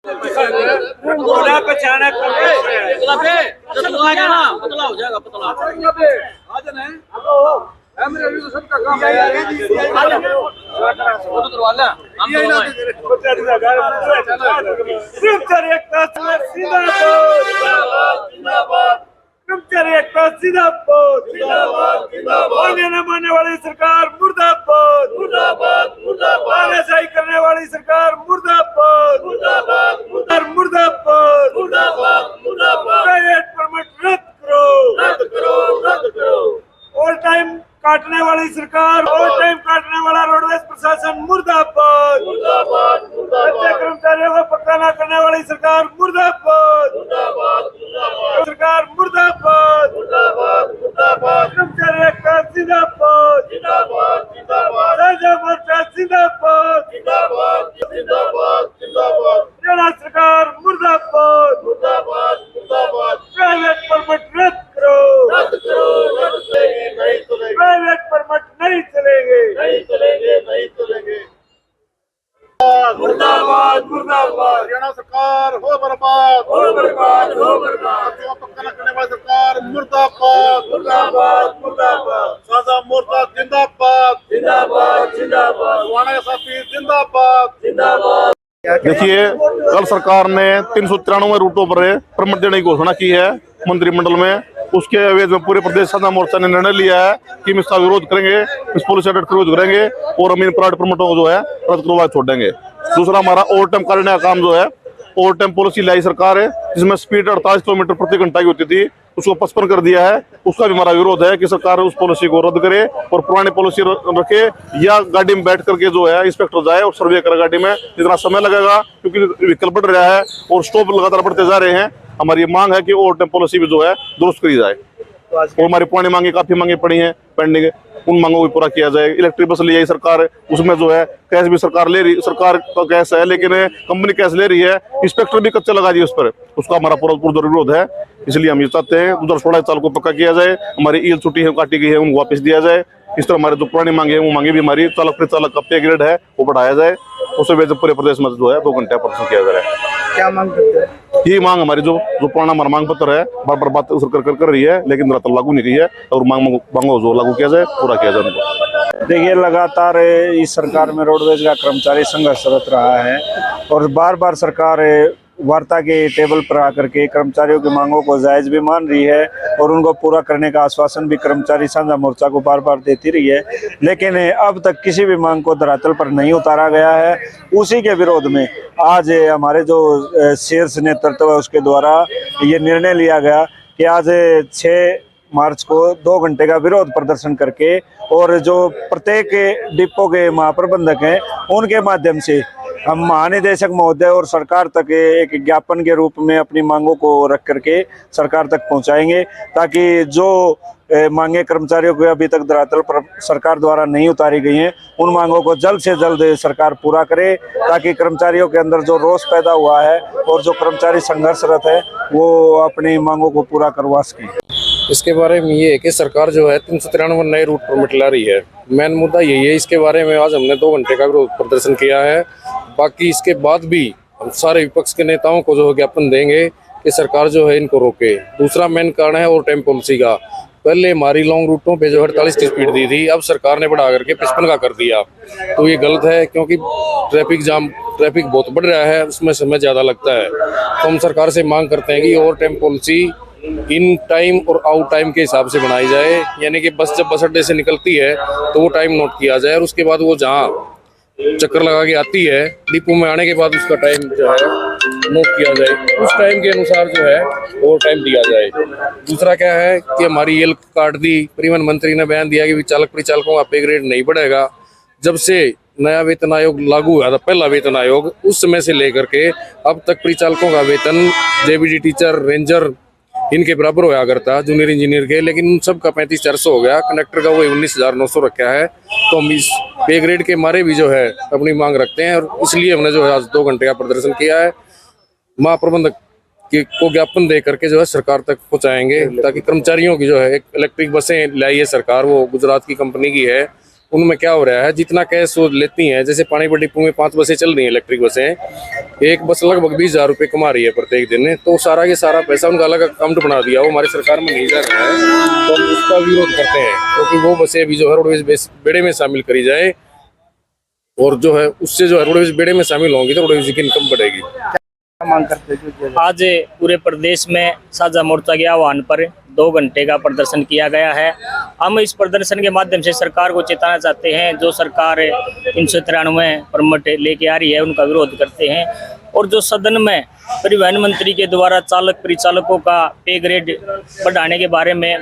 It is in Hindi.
थोड़ा पहचाना पतला हो जाएगा पतला। मानने वाली सरकार मुर्दाबाद मुर्दाबाद मुर्दाबाद, ऐसा ही करने वाली सरकार मुर्दाबाद मुर्दाबाद मुर्दाबाद मुर्दाबाद मुर्दाबाद। प्राइवेट परमिट रद्द करो रद्द करो रद्द करो। ओवर टाइम काटने वाली सरकार, ओवर टाइम काटने वाला रोडवेज प्रशासन मुर्दाबाद मुर्दाबाद मुर्दाबाद। कर्मचारियों को पक्का न करने वाली सरकार मुर्दाबाद मुर्दाबाद मुर्दाबाद। सरकार मुर्दाबाद मुर्दाबाद मुर्दाबाद। कर्मचारी एकता जिंदाबाद जिंदाबाद जिंदाबाद। राजा मोर्चा जिंदाबाद जिंदाबाद जिंदाबाद जिंदाबाद। हरियाणा सरकार मुर्दाबाद मुर्दाबाद मुर्दाबाद। प्राइवेट परमिट रद्द करो रद्द करो रद्द करेंगे नहीं चलेंगे। प्राइवेट परमिट नहीं चलेंगे नहीं चलेंगे नहीं चलेंगे। मुर्दाबाद मुर्दाबाद। हरियाणा सरकार हो बर्बाद हो बर्बाद हो बर्बाद। पक्का न करने वाली सरकार मुर्दाबाद मुर्दाबाद मुर्दाबाद। साझा मोर्चा जिंदाबाद जिंदाबाद जिंदाबाद। हरियाणा के साथी जिंदाबाद जिंदाबाद। देखिए, कल सरकार ने 393 रूटों पर परमिट देने की घोषणा की है मंत्रिमंडल में। उसके अवैध में पूरे प्रदेश साझा मोर्चा ने निर्णय लिया है कि हम इसका विरोध करेंगे, इस पॉलिसी का विरोध करेंगे और हम इन प्राइवेट परमिटों को जो है रद्द करवा छोड़ेंगे। दूसरा, हमारा ओवर टाइम करने का काम जो है, ओवर टाइम पॉलिसी लाई सरकार है जिसमें स्पीड 48 किलोमीटर प्रति घंटा की होती थी, उसको 55 कर दिया है। उसका भी हमारा विरोध है कि सरकार उस पॉलिसी को रद्द करे और पुरानी पॉलिसी रखे, या गाड़ी में बैठ करके जो है इंस्पेक्टर जाए और सर्वे करे गाड़ी में। जितना समय लगेगा क्योंकि व्हीकल बढ़ रहा है और स्टॉप लगातार बढ़ते जा रहे हैं। हमारी ये मांग है कि ओवर टाइम पॉलिसी भी जो है दुरुस्त करी जाए और हमारी पुरानी मांगे काफी मांगे पड़ी हैं पेंडिंग, उन मांगों को पूरा किया जाए। इलेक्ट्रिक बस ले आई सरकार, उसमें जो है कैश भी सरकार ले रही, सरकार का कैश है लेकिन कंपनी कैश ले रही है, इंस्पेक्टर भी कच्चा लगा दिए उस पर, उसका हमारा पूरा विरोध है। इसलिए हम ये चाहते हैं 2016 साल को पक्का किया जाए, हमारी ईएल छुट्टी है काटी गई है उनको वापस दिया जाए। इस तरह हमारे जो पुरानी मांगे हैं वो मांगे भी हमारी चालक परिचालक का पे ग्रेड है वो बढ़ाया जाए, उसे वजह पूरे प्रदेश में जो है 2 घंटे प्रदर्शन किया जा रहा है। क्या मांग करते हैं? ये मांग हमारी जो पुराना हमारा मांग पत्र है बार बार बात सरकार कर रही है लेकिन धरातल लागू नहीं की है, और मांगों जो लागू किया जाए पूरा किया जाए उनको। देखिए, लगातार इस सरकार में रोडवेज का कर्मचारी संघर्षरत रहा है और बार बार सरकार वार्ता के टेबल पर आकर के कर्मचारियों की मांगों को जायज़ भी मान रही है और उनको पूरा करने का आश्वासन भी कर्मचारी साझा मोर्चा को बार बार देती रही है, लेकिन अब तक किसी भी मांग को धरातल पर नहीं उतारा गया है। उसी के विरोध में आज हमारे जो शीर्ष नेतृत्व है उसके द्वारा ये निर्णय लिया गया कि आज 6 मार्च को 2 घंटे का विरोध प्रदर्शन करके और जो प्रत्येक डिपो के महाप्रबंधक हैं उनके माध्यम से हम महानिदेशक महोदय और सरकार तक एक ज्ञापन के रूप में अपनी मांगों को रख करके सरकार तक पहुंचाएंगे, ताकि जो मांगे कर्मचारियों को अभी तक धरातल पर सरकार द्वारा नहीं उतारी गई हैं उन मांगों को जल्द से जल्द सरकार पूरा करे, ताकि कर्मचारियों के अंदर जो रोष पैदा हुआ है और जो कर्मचारी संघर्षरत है वो अपनी मांगों को पूरा करवा सकें। इसके बारे में ये है कि सरकार जो है 393 नए रूट परमिट ला रही है। मेन मुद्दा यही है, इसके बारे में आज हमने 2 घंटे का विरोध प्रदर्शन किया है। बाकी इसके बाद भी हम सारे विपक्ष के नेताओं को जो ज्ञापन देंगे कि सरकार जो है इनको रोके। दूसरा मेन कारण है ओवर टाइम पॉलिसी का। पहले हमारी लॉन्ग रूटों पे जो 48 की स्पीड दी थी, अब सरकार ने बढ़ा करके 55 का कर दिया, तो ये गलत है क्योंकि ट्रैफिक बहुत बढ़ रहा है, उसमें समय ज़्यादा लगता है। तो हम सरकार से मांग करते हैं कि over time policy in time और आउट टाइम के हिसाब से बनाई जाए, यानी कि बस जब बस अड्डे से निकलती है तो वो टाइम नोट किया जाए और उसके बाद वो जहाँ चक्कर लगा के आती है डिपो में आने के बाद उसका टाइम जो है नोट किया जाए, उस टाइम के अनुसार जो है ओवर टाइम दिया जाए। दूसरा क्या है कि हमारी ईएल काट दी, परिवहन मंत्री ने बयान दिया कि चालक परिचालकों का पे ग्रेड नहीं बढ़ेगा। जब से नया वेतन आयोग लागू हुआ था, पहला वेतन आयोग, उस समय से लेकर के अब तक परिचालकों का वेतन जेबीडी टीचर रेंजर इनके बराबर होया करता जूनियर इंजीनियर के, लेकिन उन सब का 35,400 हो गया। कनेक्टर का वो 19,900 रखा है। तो हम इस पे ग्रेड के मारे भी जो है अपनी मांग रखते हैं और इसलिए हमने जो है आज 2 घंटे का प्रदर्शन किया है। महाप्रबंधक को ज्ञापन दे करके जो है सरकार तक पहुंचाएंगे, ताकि कर्मचारियों की जो है एक इलेक्ट्रिक बसें लाई है सरकार, वो गुजरात की कंपनी की है, उनमें क्या हो रहा है, जितना कैश वो लेती हैं, जैसे पानीपत डिपो में 5 बसें चल रही हैं इलेक्ट्रिक बसें, एक बस लगभग 20,000 रुपये कमा रही है प्रत्येक दिन, तो सारा के सारा पैसा उनका अलग अकाउंट बना दिया, वो हमारी सरकार में नहीं जा रहा है, तो हम उसका विरोध करते हैं, क्योंकि वो बसें अभी जो है रोडवेज बेड़े में शामिल करी जाए, और जो है उससे जो है रोडवेज बेड़े में शामिल होंगी तो रोडवेज की इनकम बढ़ेगी। क्या मांग करते हैं जो किया जाए? आज पूरे प्रदेश में साझा मोर्चा के आह्वान पर 2 घंटे का प्रदर्शन किया गया है। हम इस प्रदर्शन के माध्यम से सरकार को चेताना चाहते हैं, जो सरकार 393 परमिट लेके आ रही है उनका विरोध करते हैं, और जो सदन में परिवहन मंत्री के द्वारा चालक परिचालकों का पे ग्रेड बढ़ाने के बारे में